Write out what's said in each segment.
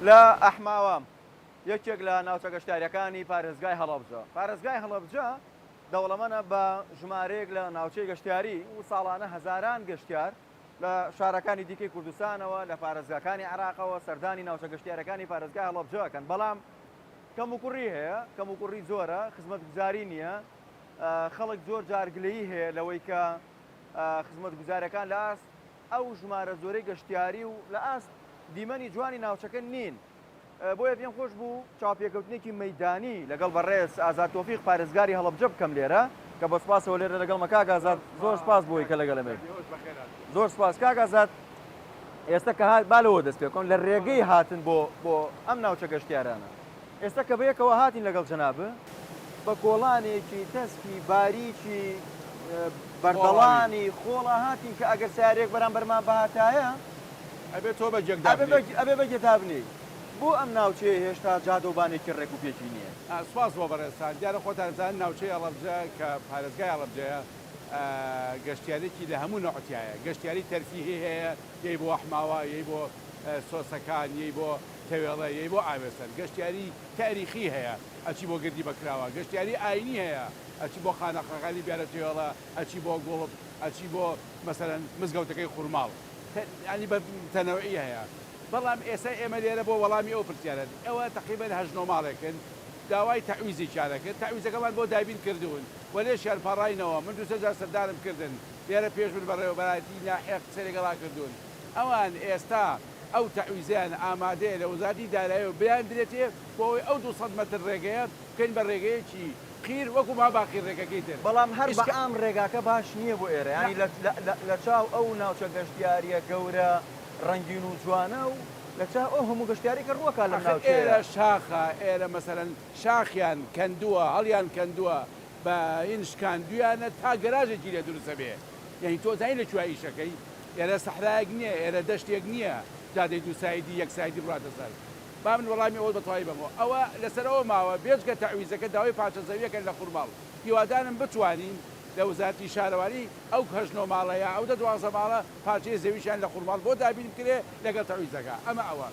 لە ئەحماوام یەکێک لە ناوچە گەشتیاریەکانی پارێزگای هەڵەبجە. پارێزگای هەڵەبجە دەوڵەمەنە بە ژمارەیەک لە ناوچەی گەشتیاری و ساڵانە هەزاران گەشتیار لە شارەکانی دیکەی کوردستانەوە لە پارێزگاکانی عێراقەوە سەردانی ناوچە گەشتیارەکانی پارێزگای هەڵەبجەکەن. بەڵام کەم و کوڕی هەیە، کەم و کوڕی زۆرە، خزمەتگوزاری نییە، خەڵک زۆر جارگلەیی هەیە لەوەی کە خزمەتگوزارەکان لە ئاست ئەو ژمارە زۆرەی گەشتیاری و لە ئاست دیمەنی جوانی ناوچەکە نین. بۆیە پێم خۆش بوو چاوپێکەوتنێکی مەیدانی لەگەڵ بەڕێز ئازاد تۆفیق پارێزگاری هەڵەبجە بکەم لێرە کە بە سپاسەوە لێرە لەگەڵ کاک ئازاد زۆر سپاس بۆی کە لەگەڵەمێ. زۆر سپاس کاک ئازاد. ئێستا کە با لەوە دەست پێ بکەم لە ڕێگەی هاتن بۆ ئەم ناوچە گەشتیارانە. ئێستا کە بەیەکەوە هاتین لەگەڵ جەنابە بە کۆڵانێکی تەسکی باریکی بەردەڵانی خۆڵە هاتین کە ئەگەر سارێک بەرامبەرمان بەهاتایە ئەبێت تۆ بەجێک ئەبێ بەگێتابنی. بۆ ئەم ناوچەیە هێشتا جادۆبانێکی ڕێک و پێکی نییە. سپاس بۆ بەڕێستان دیارە خۆتانزان ناوچەی هەڵەبجە کە پارێزگای هەڵەبجەیە گەشتیارێکی لە هەموو نەوعەتیایە. گەشتیاری تەرفیهی هەیە، یەی بۆ ئەحماوە، یەی بۆ سۆسەکان، یەی بۆ تەوێڵە، یەی بۆ ئاوێسەر. گەشتیاری تاریخی هەیە، ئەچی بۆ گردی بەکراوە. گەشتیاری ئاینی هەیە، ئەچی بۆ خانەخەکانی بیارە تێوێڵە، ئەچی بۆ گوڵب، ئەچی بۆ مەسەرەن مزگەوتەکەی خوورماڵ. ینی بە تەنەوعی هەیە. بەڵام ئێستا ئێمە لێرە بۆ وەڵامی ئەو پرسیارەت ئەوە تقریبا هەژنۆ ماڵێکن داوای تەعویزی چارەکرد. تەعویزەکەمان بۆ دابین کردوون وەلێشیان پەڕاینەوە من دوو سەجار سەردارم کردن لێرە پێش بن بەڕێوەبەرایەتی ناحێق سەرێگەڵا کردوون. ئەوان ئێستا ئەو تەعویزیان ئامادەیە لە وەزارەتی دارایی و بیان درێتێ بۆەوەی ئەو 200 مەتر ڕێگەیە بکەین بە ڕێگەیەکی قیر وەکو ما باقی ڕێگەکەی تر. بەڵام هەر بە ئام ڕێگاکە باش نییە بۆ ئێرە ینی لە چاو ئەو ناوچە گەشتیاریە گەورە ڕەنگین و جوانە و لە چاو ئەو هەموو گەشتیاری کە ڕووەکە لە ناوچە ئێرە شاخە ئێرە مەسەرەن شاخیان کەندووە هەڵیان کەندووە بە هینشکاندویانە تا گەراژێکی لێ دروستە بێ. یعنی تۆ زانی لە کوێ ئیشەکەی ئێرە سەحرایەک نییە، ئێرە دەشتێک نییە جادەی دوو سایدی یەک سایدی بڕاتە سەر. با من وەڵامی ئەوە بەتەواوی بمەوە. ئەوە لەسەرەوە ماوە بێجگە تەعویزەکە داوای پاچە زەویەکەن لە خوورماڵ. هیوادارم بتوانین لە وەزارەتی شارەوانی ئەو هەژنۆ ماڵەیە ئەو 12 ماڵە پارچەی زەویشیان لە خوورماڵ بۆ دابین بکرێ لەگەڵ تەعویزەکە. ئەمە ئەوە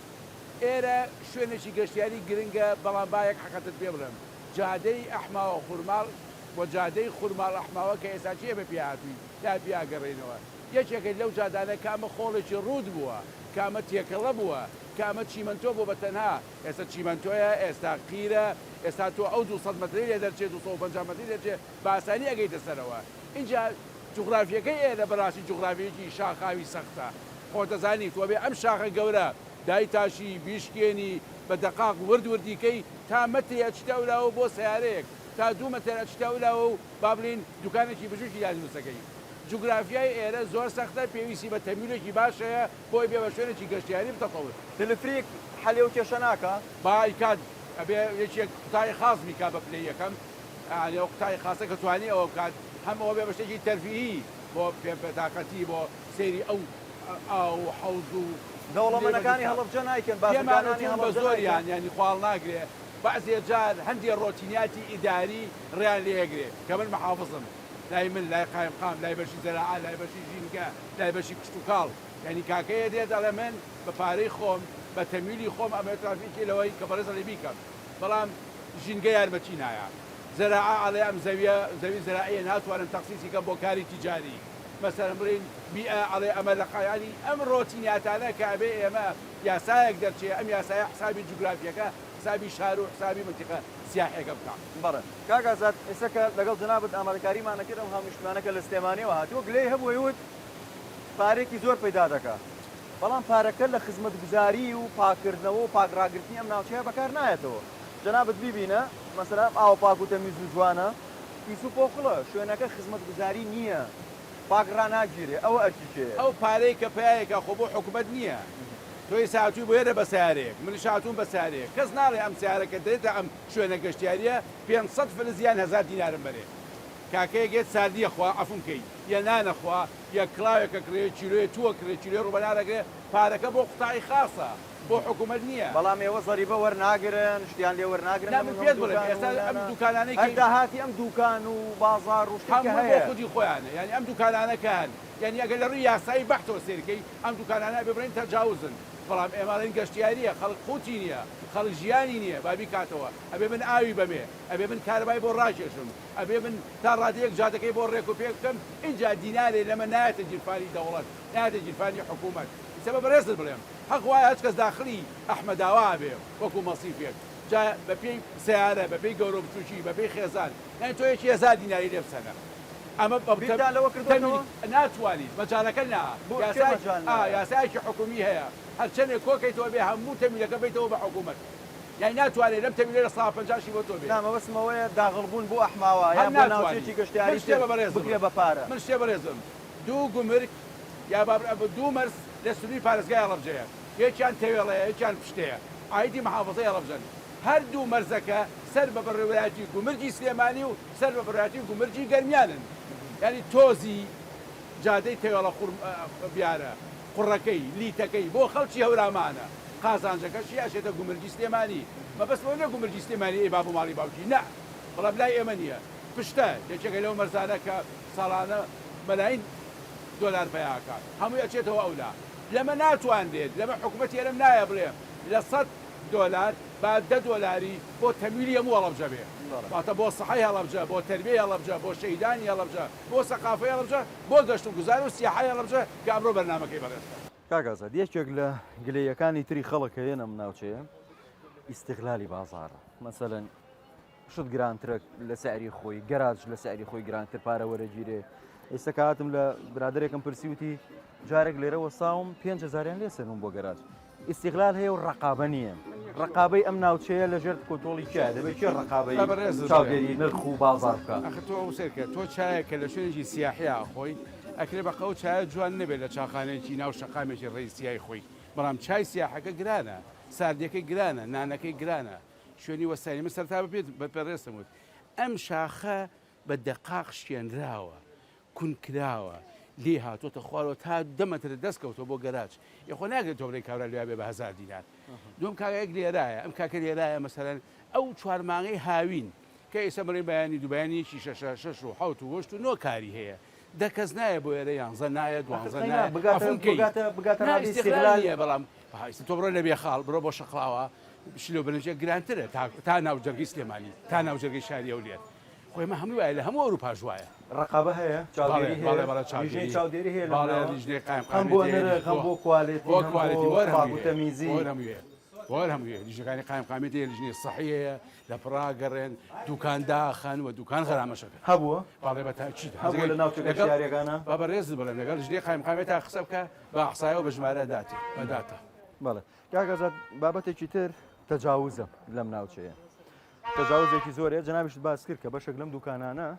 ئێرە شوێنێکی گەشتیاری گرنگە بەڵام باەک حەقەتت پێ بڵێم جادەی ئەحماوە خوورماڵ بۆ جادەی خوورماڵ ئەحماوە کە ئێستا چیە بە پیاهاتووی تا پیاگەڕێنەوە. یەکێکە لەو جادانە کامە خۆڵێکی ڕوود بووە، کامە تێکەڵە بووە، کامە چیمەنتۆ بۆ بەتەنها. ئێستا چیمەنتۆیە، ئێستا قیرە، ئێستا تۆ ئەو 200 مەتری لێ دەرچێت 250 مەتری دەرچێت بە ئاسانی ئەگەیتە سەرەوە. اینجا جوغرافیەکەی ئێرە بەڕاستی جوغرافیەکی شاخاوی سەختە. خۆتەزانی تۆ بێ ئەم شاخە گەورە دای تاشی بیشکێنی بە دەقاق وردوردیکەی تا مەترێ چتەولاوە بۆ سیارەیەک تا 2 مەتر چتەولاوە و با بڵین دوکانێکی بژوشی یادوسەکەی. جوگرافیای ئێرە زۆر سەختە پێویستی بە تەمیلێکی باشەیە بۆی بێ بە شوێنێکی گەشتیاری بتەقەوت. تلفریک حەلێ و کێشە ناکە بایکات ئەبێ یەکێک قوتای خاص بیکا بە پلەی یەکەم ئەو قوتای خاصە کە توانی ئەوە بکات هەم ئەوە بێ بە شتێکی تەرفیهی بۆ پێتاقەتی بۆ سەیری ئەو حەوض و دەوڵەمەندەکانی هەڵەبجە نایکەن بازرگانانی بە زۆریان ینی خواڵ ناگرێ بەعزێ جار هەندێک ڕۆتینیاتی ئیداری ڕیان لێگرێ کە من محافظم لای من لای قایمقام لای بەشی زەراعا لای بەشی ژینگە لای بەشی کشت و کاڵ ینی کاکەیە دێت دەڵێ من بە پارەی خۆم بە تەمیلی خۆم ئەمە ترافیکی لەوەی کە بەڕێزەڵی بیکەم بەڵام ژینگە یارمەتی نایە زەراعا ئەڵێ ئەم زەوی زەراعیە ناتوانم تەخسیسی کەم بۆ کاری تیجاری مەسەرم بڵین بیئە ئەڵێ ئەمە لە قایانی ئەم ڕۆتینیاتانە کە ئەبێ ئێمە یاسایەک دەرچێ ئەم یاسایە حسابی جوگرافیەکە حسابی شار و حسابی منتیقە سیاحێکە بکەم. بەڵێ کاک ئازاد ئێستاکە لەگەڵ جەنابەت ئامادەکاریمانە کرد ئەم هەمووشتمانەکە لە سلێمانیەوە هاتووە گلەی هەبووی وت پارێکی زۆر پەیدا دەکات بەڵام پارەکە لە خزمەتگوزاری و پاکردنەوە و پاکڕاگررتنی ئەم ناوچەیە بەکار نایەتەوە. جەنابەت بیبینە مەسەلەن ئاو پاک و تەمیز و جوانە پیس و پۆقڵە شوێنەکە خزمەتگوزاری نییە پاکڕا ناگیرێ ئەوە ئەرکیکێ ئەو پارەی کە پایەکە خۆ بۆ حکوومەت نییە تۆی ساعتوی بۆێرە بە سیارێک منی شاتون بە سیارێک کەس ناڵێ ئەم سیارەکە دێتە ئەم شوێنە گەشتیاریە 500 فلزیان 1000 دینارم بەرێ کاکەیەکێت ساردیە خوا ئەفونکەی یا نانەخوا یا کلااوێکە کرێ چیرۆی تووە کرێ چیرێ ڕوبەنارەکرێ پارەکە بۆ قوتای خاصە بۆ حکوومەت نییە بەڵام ئێوە زەریبە وەرناگرن شتیان لێ وەرناگرن پێت بڵێم ئێستا ئەم دوکانانەی داهاتی ئەم دوکان و بازار و شتێکە هەیە خودی خۆیانە یعنی ئەم دوکانانەکان یعنی ئەگەر لە ڕووی یاسایی بەحتەوە سێرکەی ئەم دوکانانە ببرین تەجاوزن بەڵام ئێماڵین گەشتیاریە خەڵک خۆتی نییە خەڵک ژیانی نییە بابی کاتەوە ئەبێ من ئاوی بەمێ ئەبێ من کارەبای بۆ ڕاکێشم ئەبێ من تا ڕادەیەک جادەکەی بۆ ڕێک و پێ بکەم اینجا دینارێ لەمە نایەتە جیرفانی دەوڵەت نایەتە جیرفانی حکوومەت سەبە بەڕێزت بڵێم حەق وایە هەچ کەس داخلی ئەحمەداوا بێ وەکو مەسیفێک جا بە پێی سیارە بە پێی گەورە بچووکی بە پێی خێزان یان تۆ یەکی 1000 دیناری لێ بسەنە ئەمە لەوە کردنەوە ناتوانیت مەجالەکە یاسایکی حکومی هەیە هەرچەندێک کۆکەیتەوە بێ هەموو تەمیلەکە بیتەوە بە حکوومەت یعنی ناتوانێت لەم تەمیلە لە 150 بۆ تۆ بێت نامەوەسمەوەیە داغڵبوون بۆ ئەحماوە یان بۆ ناوچێکی گەشتیاری بگرێ بە پارە من شتێ بەڕێزم دوو گومرگ یا دوو مەرز لە سنووری پارێزگای هەڵەبجەیە یەکیان تەوێڵەیە یەکیان پشتەیە ئایدی مەحافەزەی هەڵەبجەن هەردوو مەرزەکە سەر بە بڕێوەتی گومرگی سلێمانی و سەر بە بڕێتی گومرگی گەرمیانن ینی تۆزی جادەی تێوەڵە بیارە قوڕەکەی لیتەکەی بۆ خەڵکی هەورامانە قازانجەکەشی ئاشێتە گومرگی سلێمانی مەبەست بۆ نە گومرگی سلێمانی ئێ باب و ماڵی باوکی نە بەڵام لای ئێمە نییە پشتە یەکێکە لەو مەرزانە کە ساڵانە مەلاین دۆلار بەیاکات هەمووی ئەچێتەوە ئەولا لەمە ناتوانێت لەمە حکوومەت یێرەم نایە بڵێم لە 100 دۆلار با 10 دۆلاری بۆ تەمیلی هەموو هەڵەبجە بێ واتە بۆ سەحەی هەڵەبجە بۆ تەربیەی هەڵەبجە بۆ شەیدانی هەڵەبجە بۆ سەقافەی هەڵەبجە بۆ گەشت و گوزار و سیاحەی هەڵەبجە کە ئەمڕۆ بەرنامەکەی بەڕێزە کاکازاد یەکێک لە گلەیەکانی تری خەڵک هەیە ناوچەیە ئیستیغلالی بازاڕە مەسەلەن شت گرانترە لە سعری خۆی گەراج لە سعری خۆی گرانتر پارە وەرەگیرێ ئێستا کاتم لە برادێکم پرسیوتی جارێک لێرەوە ساوم 5000 لێسەرم بۆ گەراج ئیستیغلال هەیە و ڕقابە نییە ڕقابەی ئەم ناوچەیە لەژێر کۆنتۆڵی کیا دەبێت کێ ڕقابەی چاودێری نرخ و بازار بکە ئەخ تۆ سێرکە تۆ چایەکە لە شوێنێکی سیاحیا خۆی ئەکرێ بە قەو چایە جوان نەبێت لە چاخانەیەکی ناو شەقامێکی ڕێی خۆی بەڵام چای سیاحەکە گرانە ساردەکەی گرانە نانەکەی گرانە شوێنی وەسانی من سەرتا بپێت بە پێڕێستم وت ئەم شاخە بە دەقاق شێنراوە کون کراوە لێ هاتۆتە خوارەوە تا دەمەتر دەستکەوتەوە بۆ گەراج یخۆ ناگرێت تۆ بڵێ کاورا لێ بێ بە 1000 دینار دوم کاگایەک لێرایە ئەم کاکە لێرایە مەسەرەن ئەو چوارمانگەی هاوین کە ئێستا بڵێ بەیانی دووبیانیی 6 و 7 و 8 و 9 کاری هەیە دە کەس نایە بۆ ئێرە 11 نایە 12 بگاتە بەڵام تۆ بڕۆ لەبێ خاڵ بڕۆ بۆ شەقڵاوە شلو بنجێک گرانترە تا ناو جەرگی سلێمانی تا ناو جەرگی شاری ئەولێت خۆی مە هەموو وایە لە هەموو ئەوروپا ژوایە ڕقابە هەیە چاودێری هەیە هەم بۆ نرخ هەم بۆ کوالیتی هەموویە لیژەکانی قایمقامێتی لیژنەی سەحیەیە لە پڕاگەڕێن دوکان داخەن و دوکان خەرامەشەکە هەبووە باڵێ بە تاچیت هەبوو لە ناو شاریەکانە با بەڕێز بڵێم لەگەڵ لیژنەی قایمقامێت تا قسە بکە بە ئەحسایەوە بە ژمارە داتی بەداتە بەڵێ کاکەزاد بابەتێکی تر تەجاوزە لەم ناوچەیە تەجاوزێکی زۆرە جەنابیشت باس کرد کە بەشێک لەم دوکانانە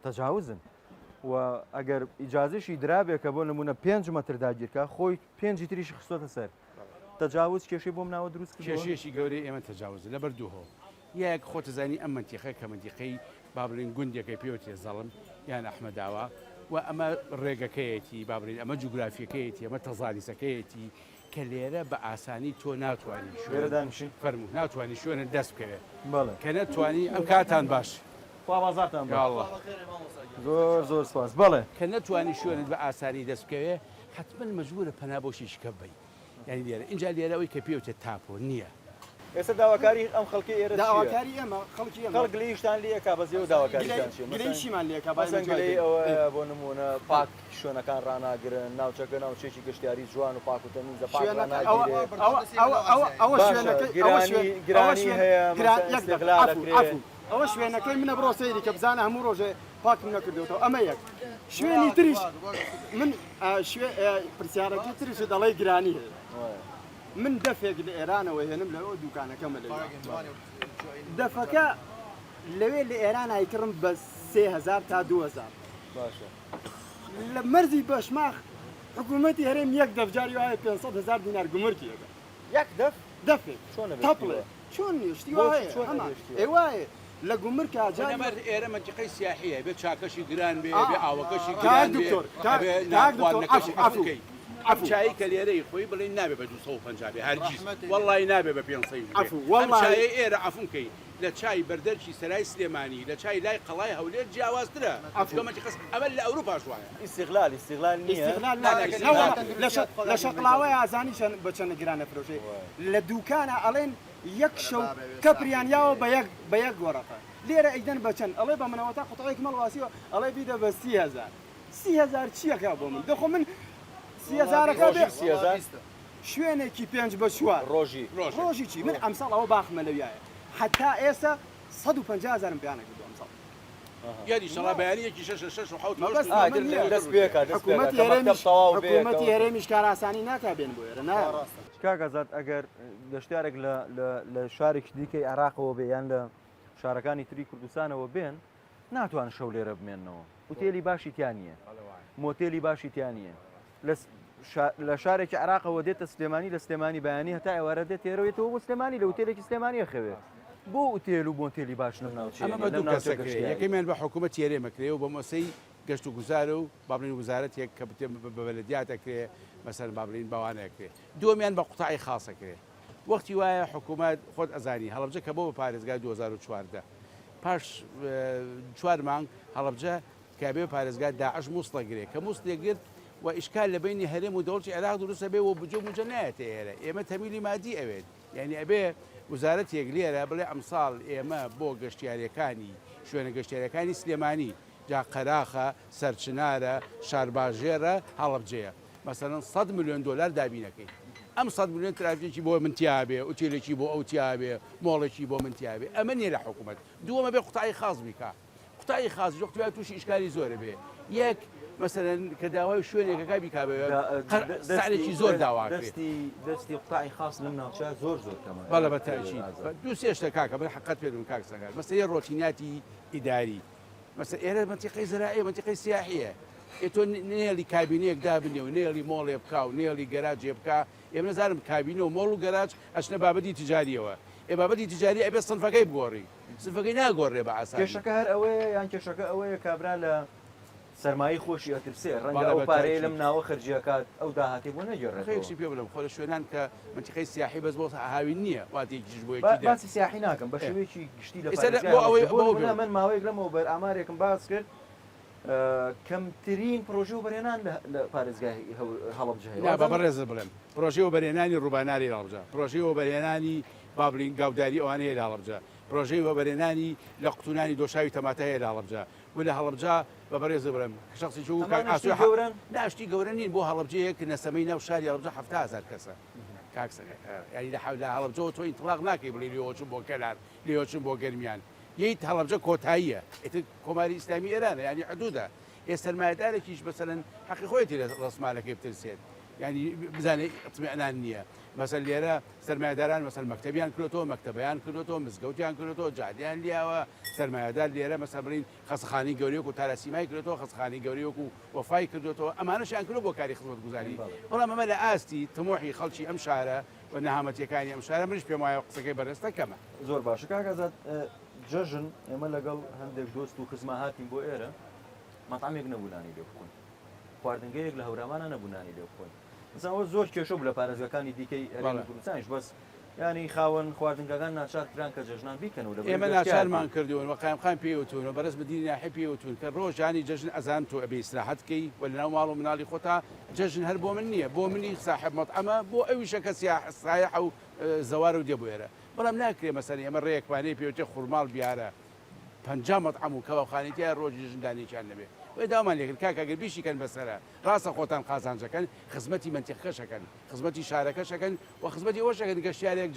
تەجاوزن و ئەگەر ئیجازەشی درابێکە بۆ نمونە 5 مەتر داگیرکە خۆی 5 تریشی خستۆتە سەر تەجاوز کێشەی بۆم ناوە دروست کرد کێشەیەکی گەورەی ئێمە تەجاوزە لەبەر دووهۆ یەک خۆتە زانی ئەم منتیقەیە کە منتیقەی بابرین گوندێکی پێوتێ زەڵم یان ئەحمەداوە و ئەمە ڕێگەکەیەتی بابرین ئەمە جوگرافیەکەیەتی ئەمە تەزالیسەکەیەتی کە لێرە بە ئاسانی تۆ ناتوانانی شوێرەدانشین فەرموو ناتوانانی شوێنە دەست بکەوێت بەڵێ کە نەتوانی ئەم کاتان باش بازارتان زۆر سپاس بەڵێ کە نەتوانی شوێنت بە ئاسانی دەست بکەوێت حتمما مەجبورە پەنا بۆشی شکە بی یعنی لێرە اینجا لێرەوەی کە پێوتێت تاپۆ نییە ئێستا داواکاری ئەم خەڵکی ئێرە داواکاری ئێمە خەڵکی خەڵک لیشتان لێکا بەزێ و داواکاریتان گرەیشیمان لێکا بەسەنگلەی ئەوە بۆ نمونە پاک شوێنەکان ڕناگرن ناوچەکە ناوچێکی گەشتیاری جوان و پاک و تەمیزە پاک گرانی هەیە ئەوە شوێنەکەی منە بڕۆ سەیری کە بزانە هەموو ڕۆژێ پاکم نەکردوێتەوە ئەمە یەک شوێنی تریش من پرسیارەکەی تریش دەڵێ گرانی هەیە من دەفێک لە ئێرانەوە هێنم لەوە دوکانەکەمە لە دەفەکە لەوێ لە ئێران هایکڕم بە 3000 تا 2000 لە مەرزی بەشماخ حکوومەتی هەرێم یەک دەفجاری وایە 500,000 دینار گومرکیەکە یەک دەفێک تەپڵێ چۆن نیشتی وایە ئێوایە لە گومرکە جانەمەر ئێرە منتیقەی سیاحیە بێت چاکەشی گران بێ بێ ئاوەکەشی گران چایی کە لێرەی خۆی بڵێ نابێ بە 250 هەرگیز وەڵڵی نابێ بە 500 چای ئێرە عەفوکەی لە چای بەردەرکی سەرای سلێمانی لە چای لای قەڵای هەولێر جیاوازترە ئەفگەمەی قەس ئەمە لە ئەوروپا شوایە استقلال نییە لە شەقلاوای ئازانیشان بە چەند گرانە فرۆشێ لە دوکانە ئەڵێن یەک شەو کەپریانیاوە بە یەک گۆڕەقە لێرە ئەیدەن بەچەند ئەڵێ بە منەوە تا قوتەڵێک مەڵواسیەوە ئەڵێ بیدە بە 30,000 چیەکە بۆ من دەخۆ من 30,000ەکە بێ شوێنێکی 5 بە چوار ڕۆژی چی من ئەمساڵ ئەوە باخمە لەویایە حتا ئێستا 150,000 پیانە کردو ئەمساڵ یادی شەڵا بەیانیەکی 6 و 7 حکوومەتی هەرێمیش کاراسانی ناکا بێن بۆ ئێرە کاگازات ئەگەر گەشتارێک لە شارێکی دیکەی عێراقەوە بێ یان لە شارەکانی تری کوردستانەوە بێن ناتوان شەو لێرە بمێننەوە وتێلی باشی تیانە مۆتێلی باشی تیانە لە شارێکی عراقەوە دێتە سلێمانی لە سلێمانی بەیانی هەتا ئێوارە دێت تێرەوەێتەوە بۆ سلێمانی لە وتێلێکی سلێمانیە خەوێت بۆ ئوتێل و مۆتێلی باش ئەمە دوو کەسەکرێ یەکەمیان بە حکوومەت یێرێمەکرێ و بە مۆسەی گەشت و گوزارە و بابلین وزارەتێک کە بەبەلەدیاتەکرێ مەسەر بابلین باوانەکرێ دووەمیان بە قوتاعی خاصەکرێ وەختی وایە حکوومەت خۆت ئەزانی هەڵەبجە کە بۆ بە پارێزگای 2014 پاش 4 مانگ هەڵەبجە کابێ پارێزگای داعش مووسڵەگرێ کە مووسڵێگرت و ئیشکال لە بینی هەرێم و دەوڵەتی عێراق دروستە بێ و بجۆ موجە نایەتە ئێرە ئێمە تەمیلی مادی ئەوێت یعنی ئەبێ وزارەتێک لێرە بڵێ ئەمساڵ ئێمە بۆ گەشتیارەکانی شوێنە گەشتیارەکانی سلێمانی جا قەراخە سەرچنارە شارباژێرە هەڵەبجەیە مەسەرەن 100 میلیۆن دلار دابینەکەی ئەم 100 میلیۆن ترافێکی بۆ منتیابێ ئوتێلێکی بۆ ئەوتیابێ مۆڵێکی بۆ منتیابێ ئەمە نیە لە حکوومەت دووەمە بێ قوتاعی خاص بیکە قوتاعی خاص وەختوای تووشی ئیشکالی زۆرە بێ یەک مثلا کە داوای شوێنێکەکە بیکابێ ساڵێکی زۆر داواکرێت دەستی قوتاعی خاص لەم ناوچە زۆر کەمە بەڵە بەتاچی دوو سێشتە کاکە بە حقت پێدون کاک سەگار مەسەلەی ڕۆتیناتی ئیداری مەسەر ئێرە منتیقەی زراعی منتیقەی سیاحیە تۆ نێڵی کابینەیەک دابنێ و نێڵی مۆڵێ بکا و نێڵی گەراجێ بکە ئێمە نزانم کابینە و مۆڵ و گەراج ئەچنە بابەتی تجاریەوە بابەتی تجاری ئەبێ سنفەکەی بگۆڕی سنفەکەی ناگۆڕێ بە ئاسان کێشەکە هەر ئەوەیە یان کێشەکە ئەوەیە کابرا لە سەرمایی خۆشی ئەترسێ ڕەنگە ئەو پارەیە لەم ناوە خەرجیەکات ئەو داهاتی بۆ نەگەڕێتشی پێ بڵم خۆ لە شوێنان کە منتیقەی سیاحی بەس بۆ هاوین نییە واتێکیش بۆ باسی سیاحی ناکەم بە شێوەیەکی گشتی لە من ماوەیەک لەمەوە بەر ئامارێکم باس کرد کەمترین پرۆژە و بەرهێنان لە پارێزگای هەڵەبجە بەڕێز بڵێم پرۆژەی و بەرهێنانی ڕووباناری هەڵەبجە پرۆژەی و بەرهێنانی بابلین گاوداری ئەوانەیە لە هەڵەبجە پرۆژەی و بەرهێنانی لە قوتونانی دۆشاوی تەماتایە لە هەڵەبجە و لە هەڵەبجە بە بەڕێز بڵێم شخصی ناشتی گەورە نین بۆ هەڵەبجەیەک نەسەمەی ناو شاری هەڵەبجە 7,000 کەسە ینی لە هەڵەبجەوە تۆ ئینتڵاق ناکەی بڵێ لێوەچم بۆ کەلار لێوەچم بۆ گەرمیان یەیت هەڵەبجە کۆتاییە کۆماری ئیسلامی ئێرانە ینی حدودە ئێ سەرمایەدارێکیش بەسەرەن حەقی خۆیەتی لە ڕسمالەکەی بترسێت ینی بزانێ ئەتمێنان نییە مەسەل لێرە سەرمایهداران مەسەل مەکتەبیان کردوتەوە مەکتەبیان کردوتەوە مزگەوتیان کردوتەوە جادیان لیاوە سەرمایهدار لێرە مەسەل بڵین خەسخانی گەورەیەک و تارەسیمای کردوتەوە خەسخانی گەورەیەک و وەفای کردوتەوە ئەمانەشیان کردو بۆ کاری خزمەتگوزاری بەڵام ئەمە لە ئاستی تمۆحی خەڵکی ئەم شارە و نەهامەتیەکانی ئەم شارە منش پێم وایە قسەکەی بەڕێستە کەمە زۆر باشە کاکەزات جەژن ئێمە لەگەڵ هەندێک دۆست و خزمە هاتیم بۆ ئێرە مەطعمێک نەبوونانی لێ بخۆن خواردنگەیەک لە هەورامانە نەبوونانی لێ بخۆن ئەوە زۆر کێشە بوو لە پارێزگەکانی دیکەی هەرێمی کوردستانیش بەس ینی خاوەن خواردنگەکان ناچار کران کە جەژنان بیکەنەوە ئێمە ناچارمان کردوون وە قایمخان پێوتون بەرز بەدینی ناحی پێوتون کە ڕۆژانی جەژن ئەزان تۆ ئەبێ ئیسراحەتکەی وە لەناو ماڵ و مناڵی خۆتا جەژن هەر بۆ من نییە بۆ منی صاحب مەطعەمە بۆ ئەویشە کە سایح و زەوار و دێبوێرە بەڵام ناکرێ مەسەری ئەمە ڕێیەکوانەی پێوتێ خوڕماڵ بیارە 50 مەطعەم و کەواخانێتیان ڕۆژی ژندانێکیان نەبێ وی دامان لێکرد کاکەگەر بیشیکەن بەسەرە ڕاستە خۆتان قازانجەکەن خزمەتی منتیقەشەکەن خزمەتی شارەکەشەکەن و خزمەتی ئەوەشەکەن گەشتیارێک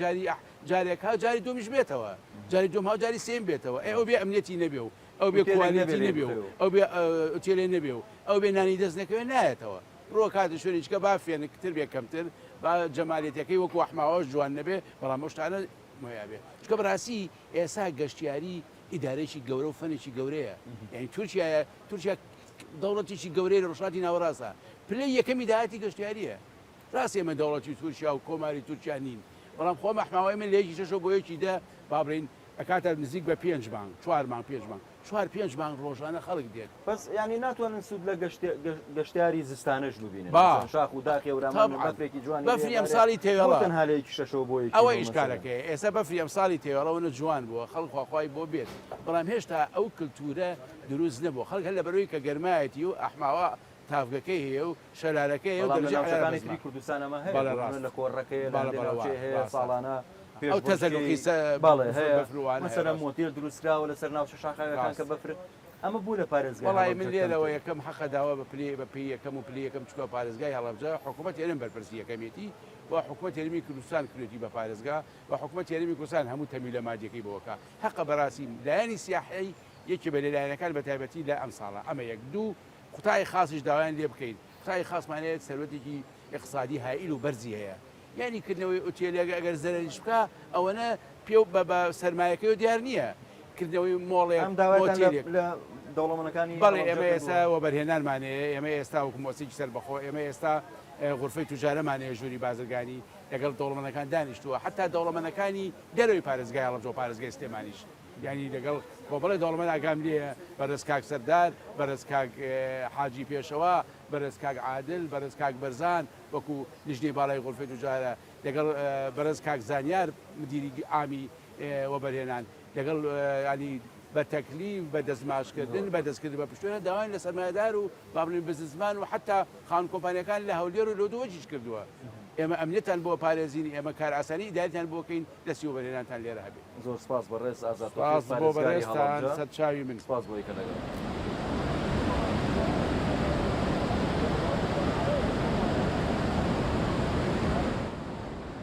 جارێک ها جاری دومیش بێتەوە جاری دوم ها جاری سێم بێتەوە ئەو بێ ئەمنیەتی نەبێ و ئەو بێ کوالەتی نەبێ و ئەو بێ ئوتێلێ نەبێ و ئەو بێ نانی دەست نەکەوێ نایەتەوە ڕۆ کاتی شوێنیچکە با فێنکتر بێ کەمتر با جەمالێتەکەی وەکو ئەحماوەش جوان نەبێ بەڵام ئەوشتانە مۆیابێ چکە بەڕاستی ئێسا گەشتیاری ئیدارەیەکی گەورە و فەنێکی گەورەیە یعنی تورکیا دەوڵەتیی گەورەی لە ڕۆژهاتی ناوەڕاستە پلەی یەکەمی داهاتی گەشتیاریە ڕاستی ئێمە دەوڵەتی تورکیا و کۆماری تورکیا نین بەڵام خۆم ئەحماوەی من لە یەکی شەشەوە بۆ یەکی دە با بڵین ئەکاتە نزیک بە 5 مانگ 4 مانگ 5 مانگ 4 5 مانگ ڕۆژانە خەڵک دێت بەس ینی ناتوانن سوود لە گەشتیاری زستانەش ببینن با. شاخ و داخی ئەورامان طبعاً. بەفرێکی جوانی بەفری ئەمساڵی تێوەڵا هەلەیەکی شەشەوە بۆ ئەوە ئیشکارەکەی ئێستا بەفری ئەمساڵی تێوەڵەوە جوان بووە خەڵک خواخوای بۆ بێت بەڵام هێشتا ئەو کللتورە دروست نەبوو خەڵک هەر لە بەرەوەی کە گەرمایەتی و ئەحماوە تافگەکەی هەیە و شەلارەکەی هەیە و دەرجەکانی تری کوردستان ئەمە هەیە لە کۆڕەکەی هەیە ساڵانە ئەو تەزەلوقی باڵێ هەیە مەسەرە مۆتیل دروستکراوە لەسەر ناوچە شاخەکان کە بەفر ئەمە بوو لە پارێزگای وڵی من لێرەوە یەکەم حەقە داوا بە پلی بە پێی یەکەم و پلی یەکەم چکە پارێزگای هەڵەبجە حکوومەت هێرم بەرپرسی یەکەمێتی و حکوومەت هێرمی کوردستان کردی بە پارێزگا و حکوومەت هێرمی کوردستان هەموو تەمیلە مادیەکەی بۆکە حەقە بەڕاستی لایەنی سیاحی یەکی بە لەلایەنەکان بە تایبەتی لە ئەم ساڵە ئەمە یەک دوو قوتای خاصیش داوایان لێ بکەین قوتای خاصمانەیە سەرەتێکی اقتصادی هائیل و بەرزی هەیە یعنی کردنەوەی ئوتێلێک ئەگەر زەرش بکە ئەوەنە پێ بە سەرمایەکەی و دیار نییە کردنەوەی مۆڵێک لە دەوڵەمەندەکانی بەڵێ ئێمە ئێستا وە بەرهێنانمانەیە ئێمە ئێستا وەکو مۆسیکی سەربەخۆ ئێمە ئێستا غورفەی توجارەمانەیە ژووری بازرگانی لەگەڵ دەوڵەمەندەکان دانیشتووە حتا دەوڵەمەندەکانی دەروی پارێزگای هەڵەبجە و پارێزگای سلێمانیش ینی لەگەڵ بۆ بڵێ دەوڵەمەند ئاگام لێە بەرز کاک سەردار بەرز کاک حاجی پێشەوە بەرز کاک عادل بەرز کاک بەرزان وەکو لیژنەی باڵای غورفەی توجارە لەگەڵ بەرز کاک زانیار مدیری ئامی وەبەرهێنان لەگەڵ ینی بە تەکلیف بە دەستماشکردن بە دەستکردن بە پشتێنە داوای لە سەرمایه‌دار و بابلین بزنسمان و حتا خان کۆمپانیەکان لە هەولێر و لە دۆجیش کردووە ئێمە ئەمنیەتان بۆ پارێزینی ئێمە کار ئاسانی دایتان بۆکەین دەستی وەبەرهێنانتان لێرە هەبێت زۆر سپاس بەڕێز ئازاد بۆ بەڕێستان سەد چاوی من سپاس بۆی کە لەگەڵ